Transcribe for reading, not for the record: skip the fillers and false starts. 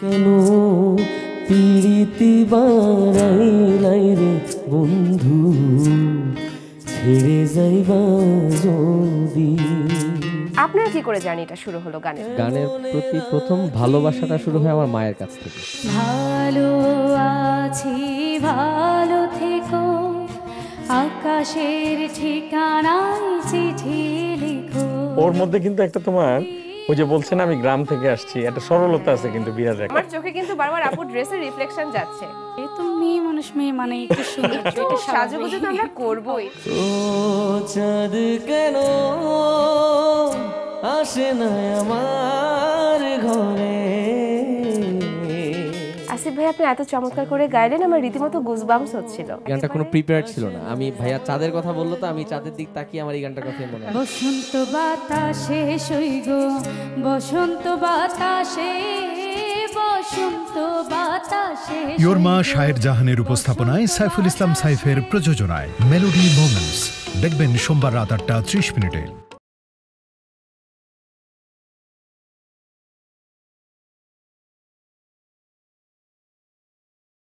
কেন পীড়িতি বাড়াইলাই রে বন্ধু, ছেড়ে যাইবা যদি। আপনার কি করে জার্নিটা শুরু হলো গানের? গানের প্রতি প্রথম ভালোবাসাটা শুরু হয় আমার মায়ের কাছ থেকে। ভালো আছি ভালো থেকো, আকাশের ঠিকানায় চিঠি লিখো। ওর মধ্যে কিন্তু একটা তোমার ওই যে বলছেন আমি গ্রাম থেকে আসছি, একটা সরলতা আছে কিন্তু বিরাজ একটা। আমার চোখে কিন্তু বারবার আপুর ড্রেসের রিফ্লেকশন যাচ্ছে। এই তো মেয়ে মানুষ, মেয়ে মানে একটু সুন্দর, একটু সাজুগুজু তো আমরা করবই। ও চাঁদ কেন আসে না আমার ঘরে। আসিফ ভাই, আপনি এত চমৎকার করে গাইলেন, আমার রীতিমতো গুজবাম্পস হচ্ছিল। গানটা কোনো প্রিপেয়ার ছিল না। আমি ভাইয়া চাঁদের কথা বললো তো আমি চাঁদের দিক তাকিয়ে আমার এই গানটার কথাই মনে হয়। বসন্ত বাতাসে সইগ, বসন্ত বাতাসে, বসন্ত বাতাসে। ইয়োরমা শায়ের জাহানের উপস্থাপনায় সাইফুল ইসলাম সাইফের প্রযোজনায় মেলোডি মোমেন্টস দেখবেন সোমবার রাত 8টা 30 মিনিটে।